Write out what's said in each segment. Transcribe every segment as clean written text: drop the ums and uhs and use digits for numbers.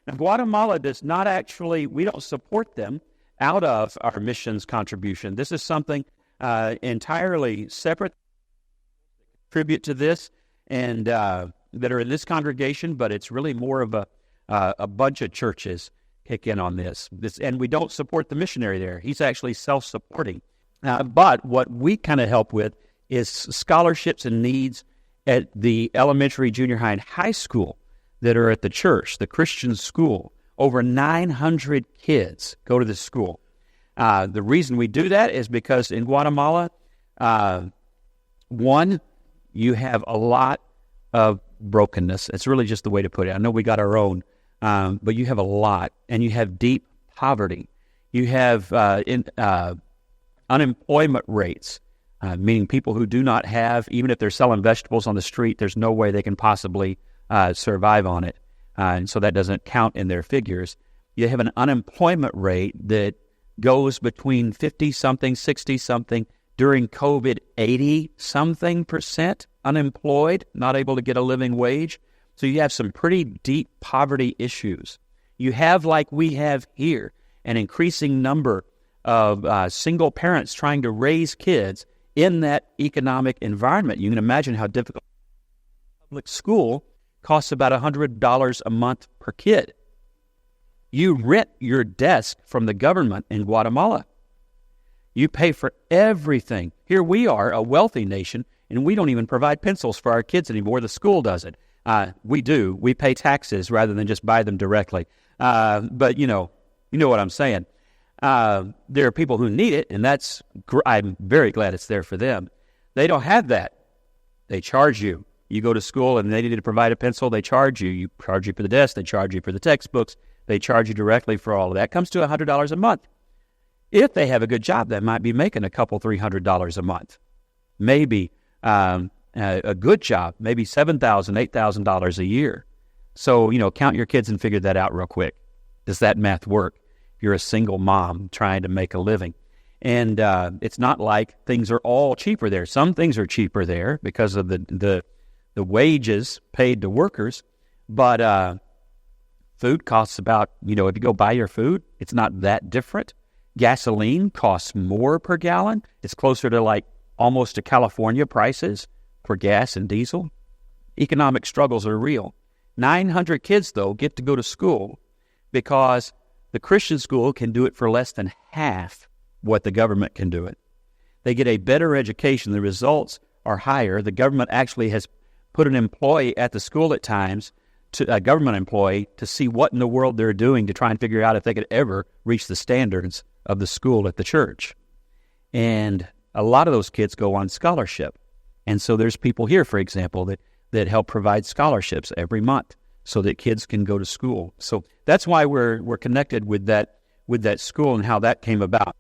Now, Guatemala does not actually, we don't support them out of our missions contribution. This is something entirely separate, contribute to this, and that are in this congregation, but it's really more of a bunch of churches kick in on this. And we don't support the missionary there. He's actually self-supporting. But what we kind of help with is scholarships and needs at the elementary, junior high, and high school that are at the church, the Christian school. Over 900 kids go to this school. The reason we do that is because in Guatemala, one, you have a lot of brokenness. It's really just the way to put it. I know we got our own, but you have a lot, and you have deep poverty. You have unemployment rates, meaning people who do not have, even if they're selling vegetables on the street, there's no way they can possibly survive on it. And so that doesn't count in their figures. You have an unemployment rate that goes between 50-something, 60-something. During COVID, 80-something% unemployed, not able to get a living wage. So you have some pretty deep poverty issues. You have, like we have here, an increasing number of single parents trying to raise kids in that economic environment. You can imagine how difficult. Public school costs about $100 a month per kid. You rent your desk from the government in Guatemala. You pay for everything. Here we are, a wealthy nation, and we don't even provide pencils for our kids anymore. The school does it. We do. We pay taxes rather than just buy them directly. But you know what I'm saying. There are people who need it, and I'm very glad it's there for them. They don't have that. They charge you. You go to school, and they need to provide a pencil. They charge you. You charge you for the desk. They charge you for the textbooks. They charge you directly for all of that. Comes to $100 a month. If they have a good job, they might be making a couple $300 a month. Maybe a good job, maybe $7,000, $8,000 a year. So, count your kids and figure that out real quick. Does that math work? If you're a single mom trying to make a living. And it's not like things are all cheaper there. Some things are cheaper there because of the wages paid to workers. But food costs about, if you go buy your food, it's not that different. Gasoline costs more per gallon. It's closer to almost to California prices for gas and diesel. Economic struggles are real. 900 kids, though, get to go to school because the Christian school can do it for less than half what the government can do it. They get a better education. The results are higher. The government actually has put an employee at the school at times, a government employee, to see what in the world they're doing to try and figure out if they could ever reach the standards of the school at the church. And a lot of those kids go on scholarship. And so there's people here, for example, that help provide scholarships every month so that kids can go to school. So that's why we're connected with that school and how that came about.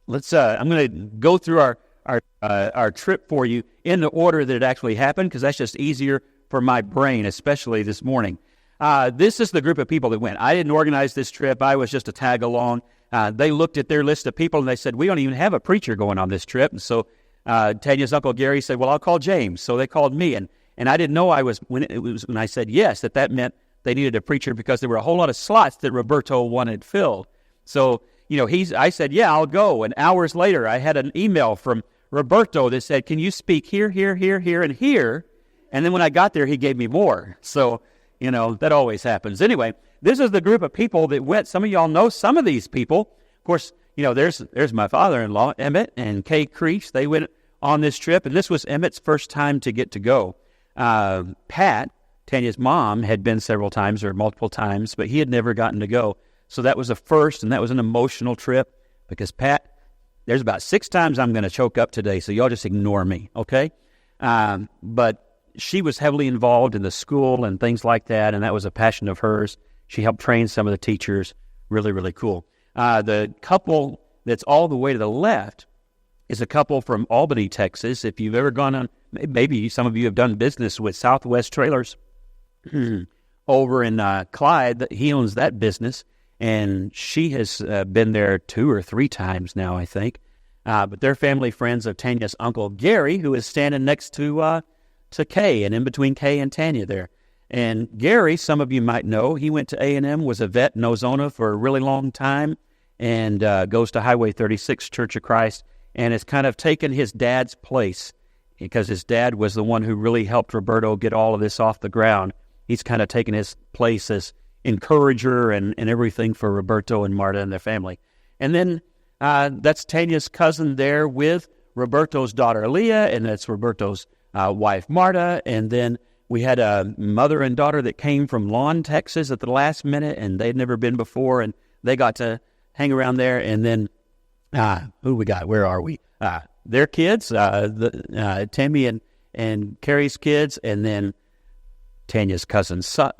I'm going to go through our trip for you in the order that it actually happened, because that's just easier for my brain, especially this morning. This is the group of people that went. I didn't organize this trip. I was just a tag along. They looked at their list of people and they said, we don't even have a preacher going on this trip. And so Tanya's Uncle Gary said, well, I'll call James. So they called me. And I didn't know when I said yes, that meant they needed a preacher, because there were a whole lot of slots that Roberto wanted filled. So, I said, yeah, I'll go. And hours later, I had an email from Roberto that said, can you speak here, here, here, here, and here? And then when I got there, he gave me more. So, that always happens. Anyway, this is the group of people that went. Some of y'all know some of these people. Of course, there's my father-in-law, Emmett, and Kay Creech. They went on this trip, and this was Emmett's first time to get to go. Pat, Tanya's mom, had been several times or multiple times, but he had never gotten to go. So that was a first, and that was an emotional trip, because Pat, there's about 6 times I'm going to choke up today, so y'all just ignore me, okay? But she was heavily involved in the school and things like that, and that was a passion of hers. She helped train some of the teachers. Really, really cool. The couple that's all the way to the left is a couple from Albany, Texas. If you've ever gone on, maybe some of you have done business with Southwest Trailers over in Clyde. He owns that business, and she has been there 2 or 3 times now, I think. But they're family friends of Tanya's Uncle Gary, who is standing next to Kay, and in between Kay and Tanya there. And Gary, some of you might know, he went to A&M, was a vet in Ozona for a really long time, and goes to Highway 36 Church of Christ, and has kind of taken his dad's place because his dad was the one who really helped Roberto get all of this off the ground. He's kind of taken his place as encourager and everything for Roberto and Marta and their family. And then that's Tanya's cousin there with Roberto's daughter Leah, and that's Roberto's wife Marta. And then we had a mother and daughter that came from Lawn, Texas at the last minute, and they'd never been before, and they got to hang around there. And then who we got? Where are we? Their kids, Tammy and Carrie's kids, and then Tanya's cousin's son,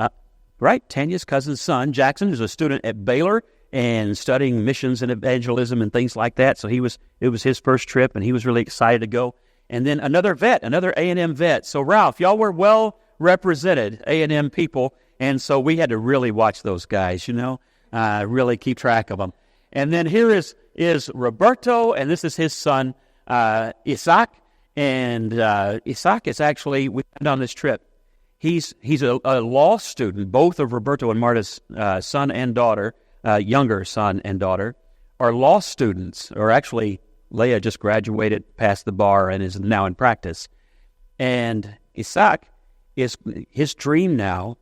Tanya's cousin's son, Jackson, is a student at Baylor and studying missions and evangelism and things like that. So it was his first trip, and he was really excited to go. And then another A&M vet. So Ralph, y'all were well represented, A&M people, and so we had to really watch those guys, really keep track of them. And then here is Roberto, and this is his son, Isaac. And Isaac is actually, we went on this trip. He's a law student. Both of Roberto and Marta's son and daughter, younger son and daughter, are law students. Or actually, Leah just graduated, passed the bar, and is now in practice. And Isaac, his dream now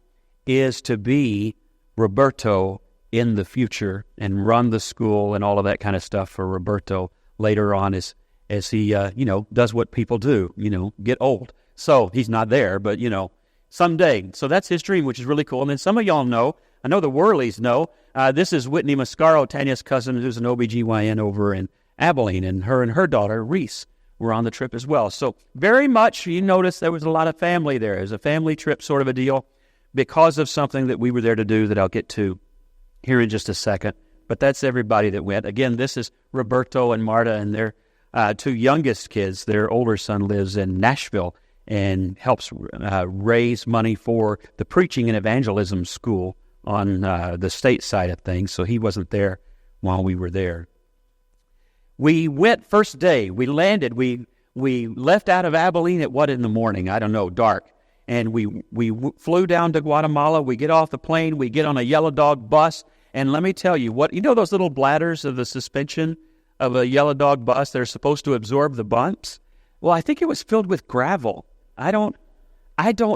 is to be Roberto in the future and run the school and all of that kind of stuff for Roberto later on as he does what people do, get old. So he's not there, but someday. So that's his dream, which is really cool. And then some of y'all know, I know the Worleys know, this is Whitney Mascaro, Tanya's cousin, who's an OBGYN over in Abilene, and her daughter, Reese, were on the trip as well. So very much, you notice there was a lot of family there. It was a family trip sort of a deal because of something that we were there to do that I'll get to here in just a second. But that's everybody that went. Again, this is Roberto and Marta and their two youngest kids. Their older son lives in Nashville and helps raise money for the preaching and evangelism school on the state side of things. So he wasn't there while we were there. We went first day. We landed. We left out of Abilene at what in the morning? I don't know, dark. And we flew down to Guatemala. We get off the plane. We get on a Yellow Dog bus. And let me tell you, those little bladders of the suspension of a Yellow Dog bus that are supposed to absorb the bumps? Well, I think it was filled with gravel. I don't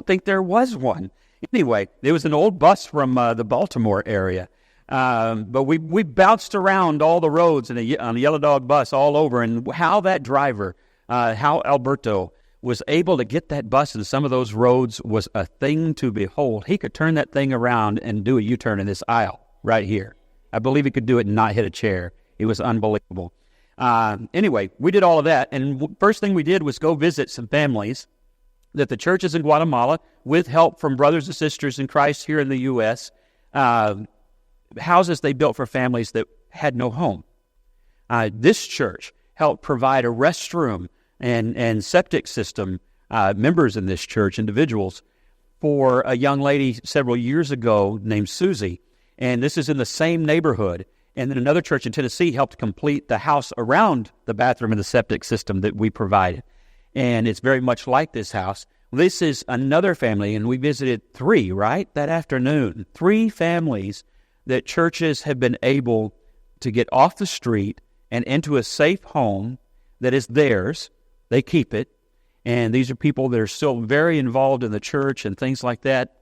think there was one. Anyway, it was an old bus from the Baltimore area. But we bounced around all the roads on the Yellow Dog bus all over, and how that driver, how Alberto, was able to get that bus in some of those roads was a thing to behold. He could turn that thing around and do a U-turn in this aisle right here. I believe he could do it and not hit a chair. It was unbelievable. Anyway, we did all of that, and first thing we did was go visit some families that the churches in Guatemala, with help from brothers and sisters in Christ here in the U.S., houses they built for families that had no home. This church helped provide a restroom and septic system, members in this church, individuals, for a young lady several years ago named Susie. And this is in the same neighborhood. And then another church in Tennessee helped complete the house around the bathroom and the septic system that we provided. And it's very much like this house. This is another family, and we visited 3, right, that afternoon. 3 families that churches have been able to get off the street and into a safe home that is theirs. They keep it. And these are people that are still very involved in the church and things like that.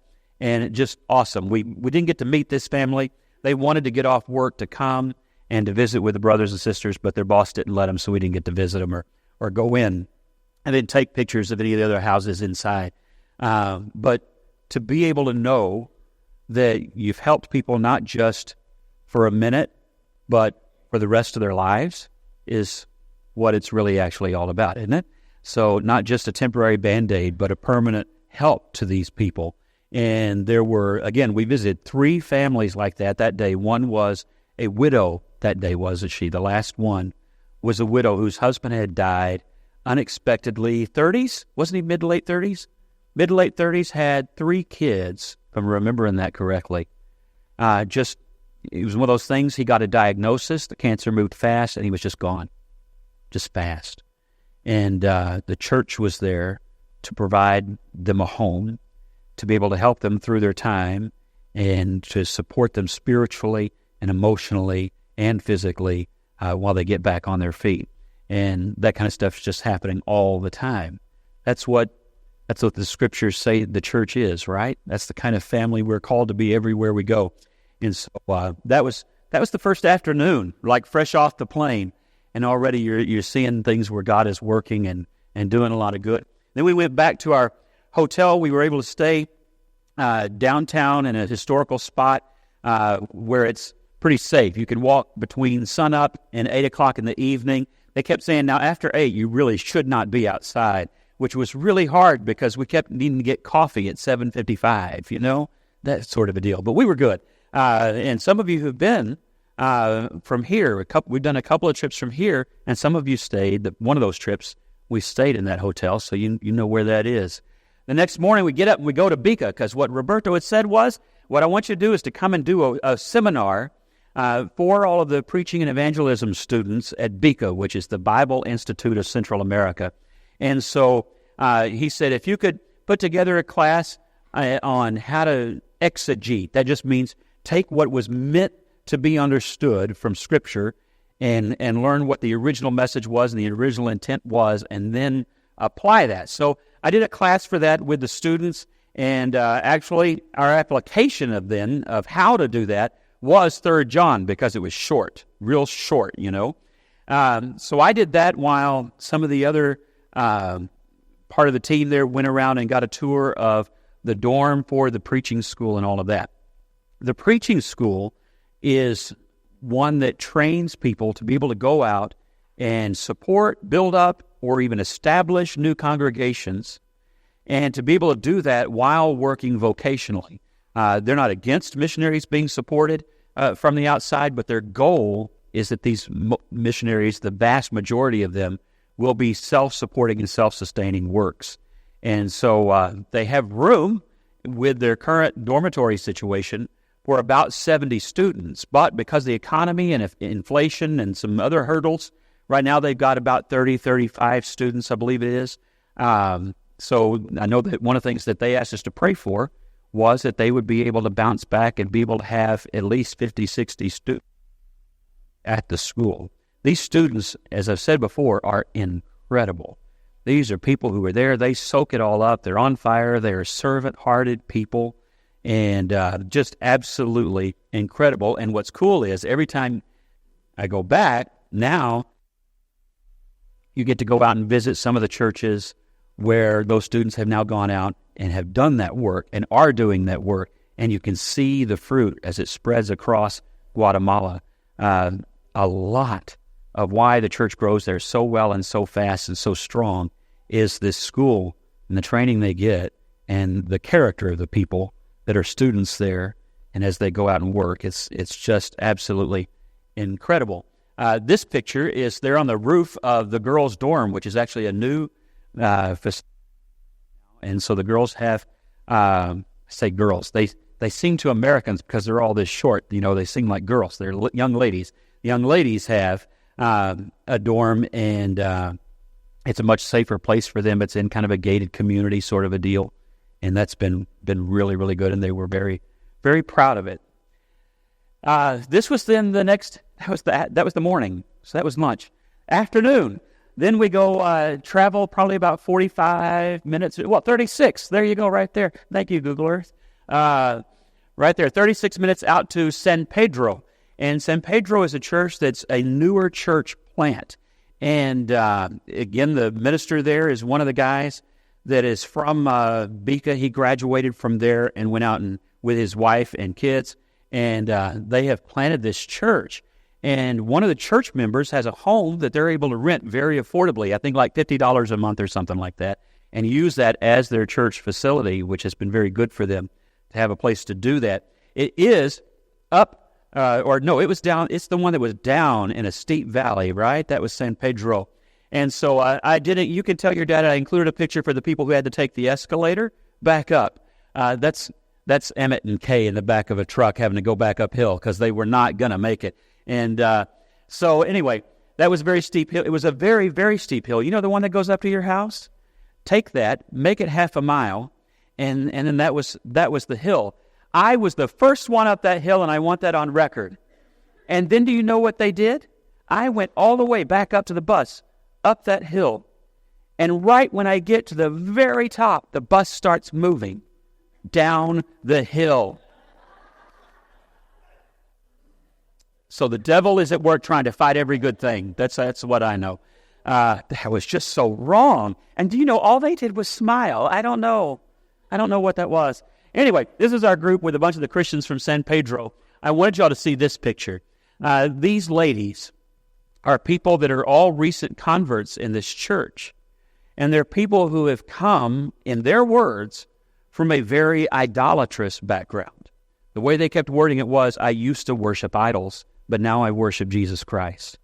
And it's just awesome. We didn't get to meet this family. They wanted to get off work to come and to visit with the brothers and sisters, but their boss didn't let them, so we didn't get to visit them or go in and then take pictures of any of the other houses inside. But to be able to know that you've helped people not just for a minute, but for the rest of their lives is what it's really actually all about, isn't it? So not just a temporary Band-Aid, but a permanent help to these people. And there were, again, we visited 3 families like that day. One was a widow that day, wasn't she? The last one was a widow whose husband had died unexpectedly. 30s? Wasn't he mid to late 30s? Mid to late 30s, had 3 kids, if I'm remembering that correctly. It was one of those things, he got a diagnosis, the cancer moved fast, and he was just gone. Just fast. And the church was there to provide them a home. to be able to help them through their time and to support them spiritually and emotionally and physically while they get back on their feet. And that kind of stuff is just happening all the time. That's what the scriptures say the church is, right? That's the kind of family we're called to be everywhere we go. And so that was the first afternoon, like fresh off the plane, and already you're seeing things where God is working and doing a lot of good. Then we went back to our hotel. We were able to stay downtown in a historical spot where it's pretty safe. You can walk between sunup and 8 o'clock in the evening. They kept saying, now after 8, you really should not be outside, which was really hard because we kept needing to get coffee at 7:55, that sort of a deal. But we were good. And some of you who've been from here, we've done a couple of trips from here, and some of you stayed. One of those trips, we stayed in that hotel, so you know where that is. The next morning, we get up and we go to BICA, because what Roberto had said was, what I want you to do is to come and do a seminar for all of the preaching and evangelism students at BICA, which is the Bible Institute of Central America. And so he said, if you could put together a class on how to exegete, that just means take what was meant to be understood from Scripture and learn what the original message was and the original intent was, and then apply that. So I did a class for that with the students, and actually our application of how to do that was 3 John, because it was short, real short, So I did that while some of the other part of the team there went around and got a tour of the dorm for the preaching school and all of that. The preaching school is one that trains people to be able to go out and support, build up, or even establish new congregations, and to be able to do that while working vocationally. They're not against missionaries being supported from the outside, but their goal is that these missionaries, the vast majority of them, will be self-supporting and self-sustaining works. And so they have room with their current dormitory situation for about 70 students. But because of the economy and inflation and some other hurdles, right now they've got about 30, 35 students, I believe it is. So I know that one of the things that they asked us to pray for was that they would be able to bounce back and be able to have at least 50, 60 students at the school. These students, as I've said before, are incredible. These are people who are there. They soak it all up. They're on fire. They're servant-hearted people, and just absolutely incredible. And what's cool is every time I go back, now you get to go out and visit some of the churches where those students have now gone out and have done that work and are doing that work, and you can see the fruit as it spreads across Guatemala. A lot of why the church grows there so well and so fast and so strong is this school and the training they get and the character of the people that are students there, and as they go out and work, it's just absolutely incredible. This picture is there on the roof of the girls' dorm, which is actually a new facility. And so the girls have, say girls, they sing to Americans because they're all this short. They sing like girls. They're young ladies. The young ladies have a dorm, and it's a much safer place for them. It's in kind of a gated community sort of a deal, and that's been really, really good, and they were very, very proud of it. This was then the next. That was the morning, so that was lunch. Afternoon, then we go travel probably about 45 minutes. 36. There you go, right there. Thank you, Google Earth. Right there, 36 minutes out to San Pedro. And San Pedro is a church that's a newer church plant. And again, the minister there is one of the guys that is from BICA. He graduated from there and went out and with his wife and kids. And they have planted this church. And one of the church members has a home that they're able to rent very affordably, I think like $50 a month or something like that, and use that as their church facility, which has been very good for them to have a place to do that. It is up, it was down. It's the one that was down in a steep valley, right? That was San Pedro. And so you can tell your dad I included a picture for the people who had to take the escalator back up. That's Emmett and Kay in the back of a truck having to go back uphill because they were not going to make it. And so anyway, that was a very steep hill. It was a very, very steep hill. The one that goes up to your house? Take that, make it half a mile, And then that was the hill. I was the first one up that hill, and I want that on record. And then do you know what they did? I went all the way back up to the bus, up that hill. And right when I get to the very top, the bus starts moving down the hill. So the devil is at work trying to fight every good thing. That's what I know. That was just so wrong. And do you know, all they did was smile. I don't know what that was. Anyway, this is our group with a bunch of the Christians from San Pedro. I wanted y'all to see this picture. These ladies are people that are all recent converts in this church. And they're people who have come, in their words, from a very idolatrous background. The way they kept wording it was, I used to worship idols, but now I worship Jesus Christ.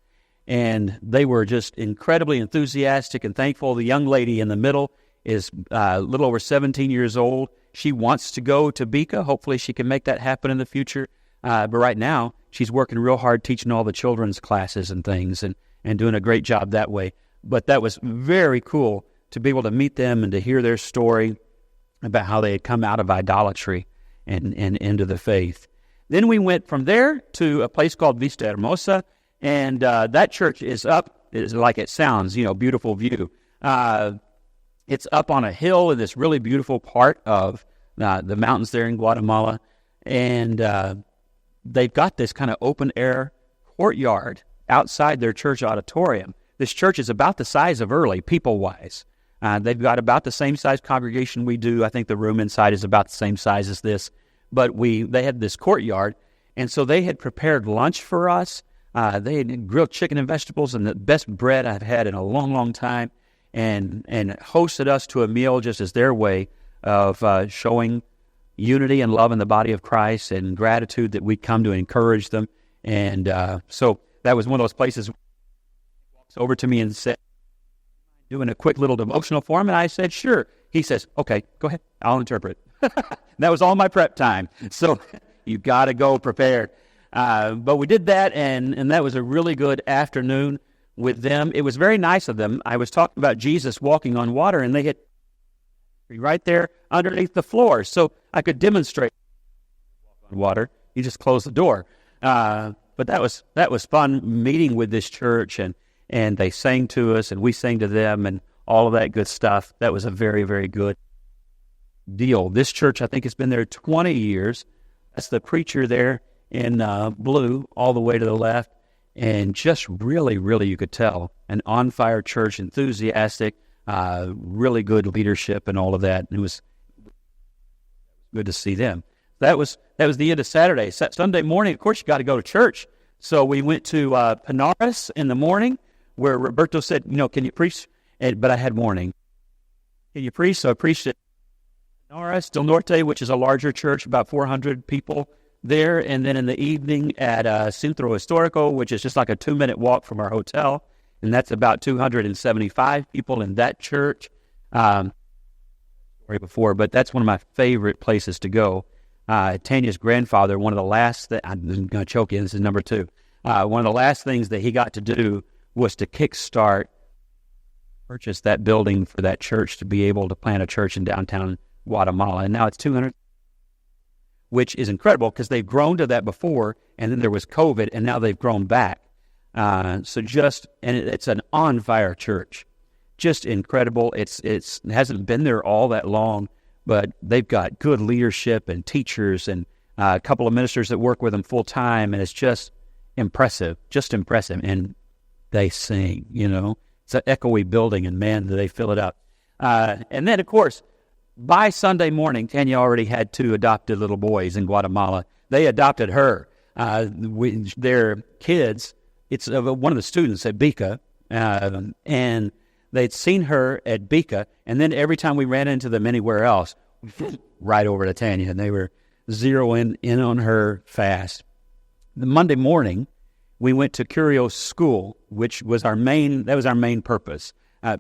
And they were just incredibly enthusiastic and thankful. The young lady in the middle is a little over 17 years old. She wants to go to BICA. Hopefully she can make that happen in the future. But right now, she's working real hard teaching all the children's classes and things and doing a great job that way. But that was very cool to be able to meet them and to hear their story about how they had come out of idolatry and into the faith. Then we went from there to a place called Vista Hermosa, and that church is like it sounds, beautiful view. It's up on a hill in this really beautiful part of the mountains there in Guatemala, and they've got this kind of open-air courtyard outside their church auditorium. This church is about the size of Early, people-wise. They've got about the same size congregation we do. I think the room inside is about the same size as this. But they had this courtyard, and so they had prepared lunch for us. They had grilled chicken and vegetables and the best bread I've had in a long, long time, and hosted us to a meal just as their way of showing unity and love in the body of Christ and gratitude that we'd come to encourage them. And so that was one of those places. He walks over to me and said, doing a quick little devotional for him, and I said, sure. He says, okay, go ahead, I'll interpret. That was all my prep time. So you got to go prepared. But we did that, and that was a really good afternoon with them. It was very nice of them. I was talking about Jesus walking on water, and they had right there underneath the floor, so I could demonstrate walk on water. You just close the door. But that was fun meeting with this church, and they sang to us, and we sang to them, and all of that good stuff. That was a very, very good deal. This church, I think, has been there 20 years. That's the preacher there in blue, all the way to the left, and just really, really, you could tell, an on-fire church, enthusiastic, really good leadership and all of that. And it was good to see them. That was the end of Saturday. Sunday morning, of course, you got to go to church. So we went to Pinares in the morning, where Roberto said, can you preach? But I had warning. Can you preach? So I preached at Pinares del Norte, which is a larger church, about 400 people there. And then in the evening at Centro Histórico, which is just like a 2-minute walk from our hotel. And that's about 275 people in that church. Before, but that's one of my favorite places to go. Tanya's grandfather, one of the last, I'm going to choke you, this is number 2. One of the last things that he got to do was to purchase that building for that church to be able to plant a church in downtown Guatemala. And now it's 200, which is incredible because they've grown to that before, and then there was COVID, and now they've grown back. And it's an on-fire church. Just incredible. It hasn't been there all that long, but they've got good leadership and teachers and a couple of ministers that work with them full time, and it's just impressive. And they sing, It's an echoey building, and man, do they fill it up. And then, of course, by Sunday morning, Tanya already had 2 adopted little boys in Guatemala. They adopted her. Their kids, it's one of the students at BICA, and they'd seen her at BICA, and then every time we ran into them anywhere else, right over to Tanya, and they were zeroing in on her fast. The Monday morning, we went to Kyrios School, which was our main purpose.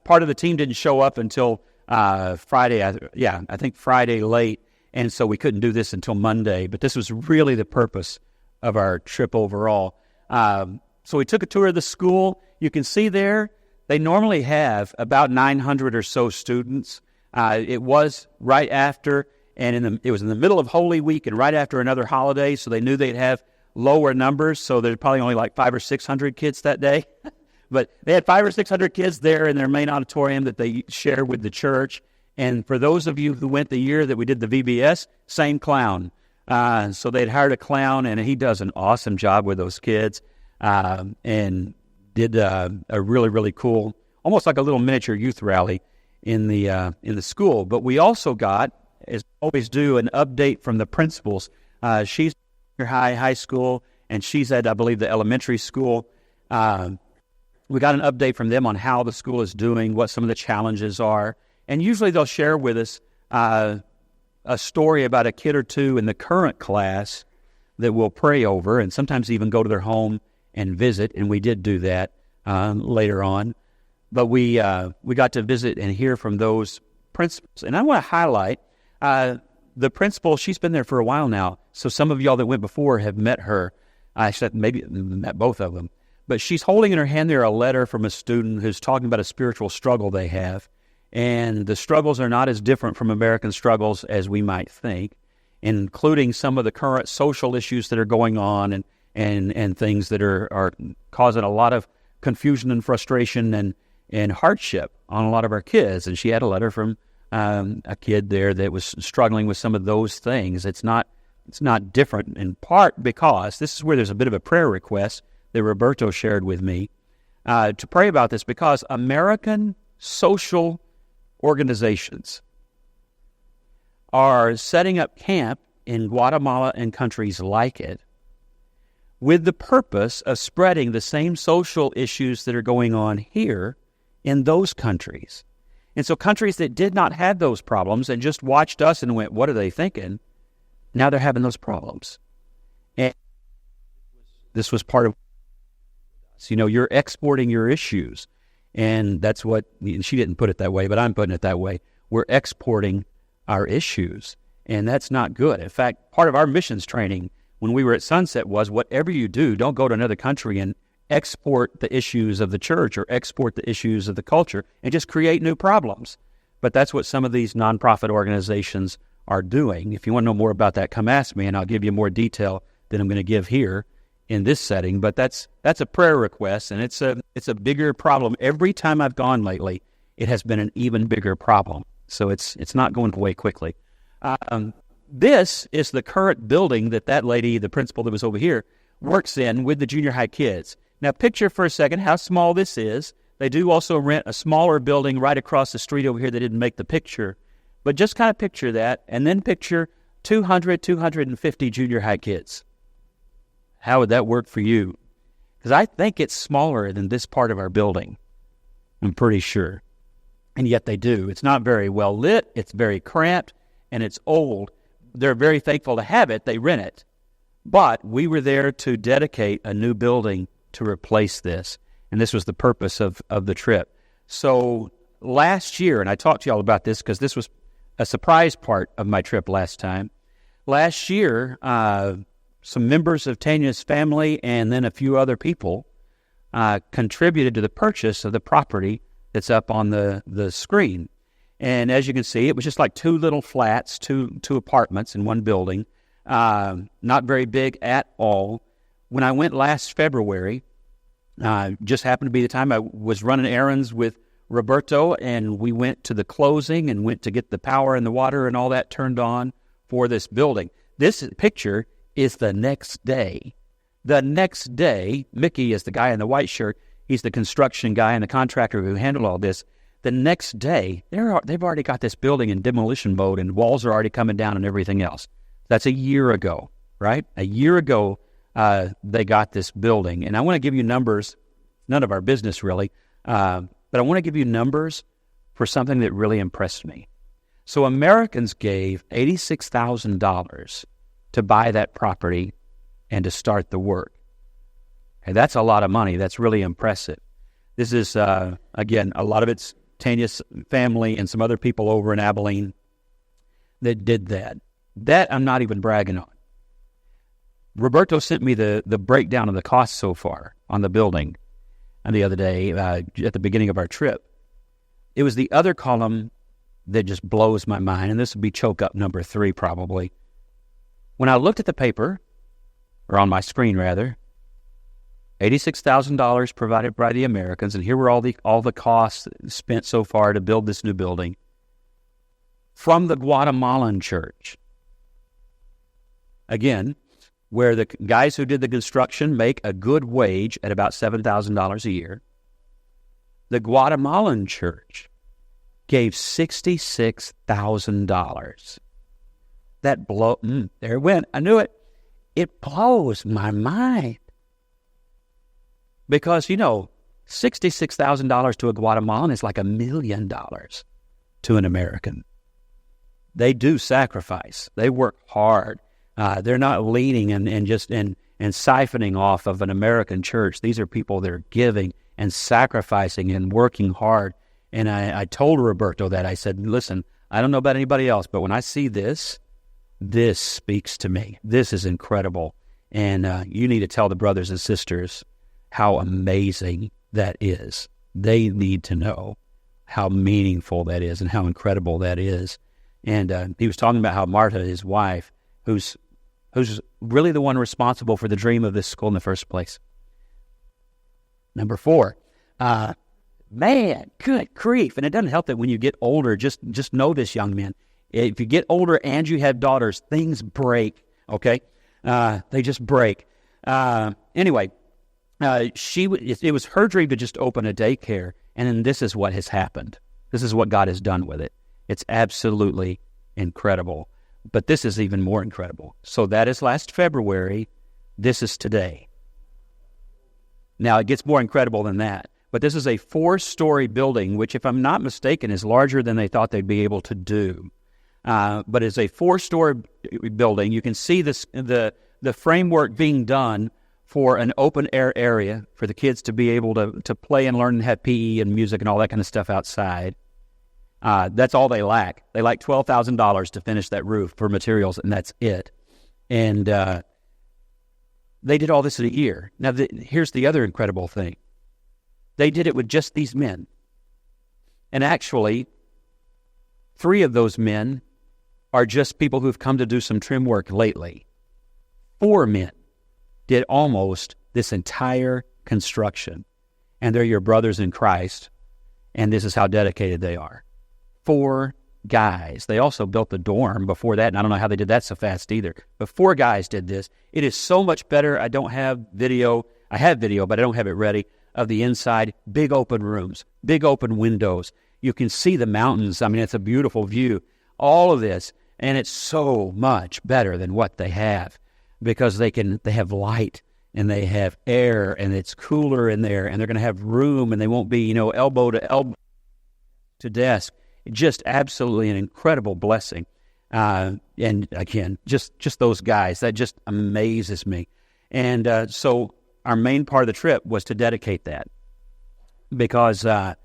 Part of the team didn't show up until Friday, I think Friday late, and so we couldn't do this until Monday, but this was really the purpose of our trip overall. So we took a tour of the school. You can see there, they normally have about 900 or so students. It was right after, and it was in the middle of Holy Week and right after another holiday, so they knew they'd have lower numbers, so there's probably only like 500 or 600 kids that day. But they had 500 or 600 kids there in their main auditorium that they shared with the church. And for those of you who went the year that we did the VBS, same clown. So they'd hired a clown, and he does an awesome job with those kids, and did a really, really cool, almost like a little miniature youth rally in the school. But we also got, as we always do, an update from the principals. She's at high school, and she's at, I believe, the elementary school. We got an update from them on how the school is doing, what some of the challenges are. And usually they'll share with us a story about a kid or two in the current class that we'll pray over, and sometimes even go to their home and visit. And we did do that later on. But we got to visit and hear from those principals. And I want to highlight the principal. She's been there for a while now, so some of y'all that went before have met her. I said maybe met both of them. But she's holding in her hand there a letter from a student who's talking about a spiritual struggle they have. And the struggles are not as different from American struggles as we might think, including some of the current social issues that are going on and things that are causing a lot of confusion and frustration and hardship on a lot of our kids. And she had a letter from a kid there that was struggling with some of those things. It's not different, in part because this is where there's a bit of a prayer request that Roberto shared with me to pray about this, because American social organizations are setting up camp in Guatemala and countries like it with the purpose of spreading the same social issues that are going on here in those countries. And so countries that did not have those problems and just watched us and went, what are they thinking? Now they're having those problems. And this was part of, you're exporting your issues. And that's what, she didn't put it that way, but I'm putting it that way. We're exporting our issues, and that's not good. In fact, part of our missions training when we were at Sunset was, whatever you do, don't go to another country and export the issues of the church or export the issues of the culture and just create new problems. But that's what some of these nonprofit organizations are doing. If you want to know more about that, come ask me, and I'll give you more detail than I'm going to give here in this setting. But that's a prayer request, and it's a bigger problem. Every time I've gone lately, it has been an even bigger problem. So it's not going away quickly. This is the current building that lady, the principal that was over here, works in with the junior high kids. Now picture for a second how small this is. They do also rent a smaller building right across the street over here. They didn't make the picture. But just kind of picture that, and then picture 250 junior high kids. How would that work for you? Because I think it's smaller than this part of our building. I'm pretty sure. And yet they do. It's not very well lit. It's very cramped, and it's old. They're very thankful to have it. They rent it. But we were there to dedicate a new building to replace this. And this was the purpose of the trip. So last year, and I talked to y'all about this because this was a surprise part of my trip last time. Last year, some members of Tanya's family and then a few other people contributed to the purchase of the property that's up on the screen. And as you can see, it was just like two little flats, two apartments in one building, not very big at all. When I went last February, just happened to be the time I was running errands with Roberto, and we went to the closing and went to get the power and the water and all that turned on for this building. This picture is the next day. The next day, Mickey is the guy in the white shirt. He's the construction guy and the contractor who handled all this. The next day, they've already got this building in demolition mode, and walls are already coming down and everything else. That's a year ago, right? A year ago, they got this building. And I want to give you numbers, none of our business really, but I want to give you numbers for something that really impressed me. So Americans gave $86,000 to buy that property and to start the work. And that's a lot of money. That's really impressive. This is, again, a lot of it's Tanya's family and some other people over in Abilene that did that. That I'm not even bragging on. Roberto sent me the breakdown of the cost so far on the building the other day at the beginning of our trip. It was the other column that just blows my mind, and this would be choke up number 3 probably. When I looked at the paper, or on my screen rather, $86,000 provided by the Americans, and here were all the costs spent so far to build this new building from the Guatemalan church. Again, where the guys who did the construction make a good wage at about $7,000 a year. The Guatemalan church gave $66,000. There it went. I knew it. It blows my mind. Because, $66,000 to a Guatemalan is like $1 million to an American. They do sacrifice. They work hard. They're not leaning and siphoning off of an American church. These are people that are giving and sacrificing and working hard. And I told Roberto that. I said, listen, I don't know about anybody else, but when I see this speaks to me. This is incredible. And you need to tell the brothers and sisters how amazing that is. They need to know how meaningful that is and how incredible that is. And he was talking about how Marta, his wife, who's really the one responsible for the dream of this school in the first place. Number 4, man, good grief. And it doesn't help that when you get older, just know this, young men. If you get older and you have daughters, things break, okay? They just break. Anyway, it was her dream to just open a daycare, and then this is what has happened. This is what God has done with it. It's absolutely incredible. But this is even more incredible. So that is last February. This is today. Now, it gets more incredible than that. But this is a 4-story building, which, if I'm not mistaken, is larger than they thought they'd be able to do. But it's a 4-story building. You can see the framework being done for an open-air area for the kids to be able to play and learn and have PE and music and all that kind of stuff outside. That's all they lack. They lack $12,000 to finish that roof for materials, and that's it. And they did all this in a year. Now, here's the other incredible thing. They did it with just these men. And actually, 3 of those men are just people who've come to do some trim work lately. 4 men did almost this entire construction. And they're your brothers in Christ, and this is how dedicated they are. 4 guys. They also built the dorm before that, and I don't know how they did that so fast either. But 4 guys did this. It is so much better. I don't have video. I have video, but I don't have it ready, of the inside. Big open rooms, big open windows. You can see the mountains. I mean, it's a beautiful view. All of this, and it's so much better than what they have, because they have light and they have air, and it's cooler in there, and they're going to have room, and they won't be, elbow to elbow to desk. Just absolutely an incredible blessing. And again, just those guys, that just amazes me. And so our main part of the trip was to dedicate that, because the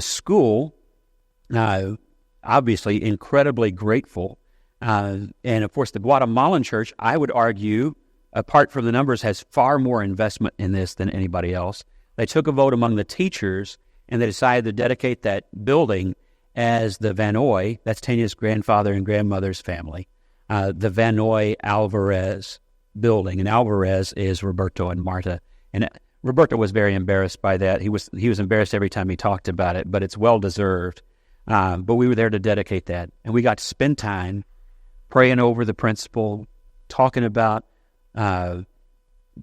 school, obviously incredibly grateful. And of course, the Guatemalan church, I would argue, apart from the numbers, has far more investment in this than anybody else. They took a vote among the teachers, and they decided to dedicate that building as the Vanoy, that's Tanya's grandfather and grandmother's family, the Vanoy Alvarez building. And Alvarez is Roberto and Marta. And Roberto was very embarrassed by that. He was embarrassed every time he talked about it, but it's well-deserved. But we were there to dedicate that. And we got to spend time praying over the principal, talking about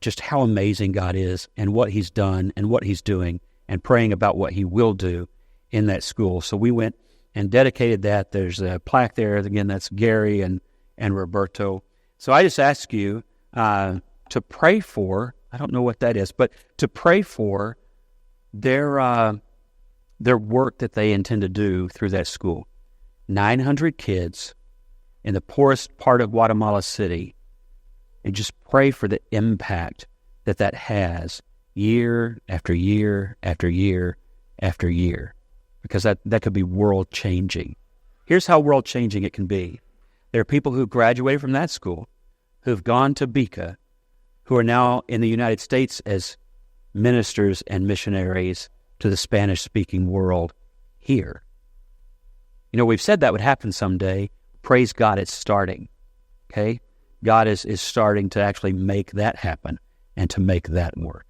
just how amazing God is and what he's done and what he's doing, and praying about what he will do in that school. So we went and dedicated that. There's a plaque there. Again, that's Gary and Roberto. So I just ask you to pray for, I don't know what that is, but to pray for their work that they intend to do through that school. 900 kids in the poorest part of Guatemala City, and just pray for the impact that has year after year after year after year, because that could be world-changing. Here's how world-changing it can be. There are people who graduated from that school, who've gone to BICA, who are now in the United States as ministers and missionaries to the Spanish-speaking world here. We've said that would happen someday. Praise God, it's starting. Okay? God is starting to actually make that happen and to make that work.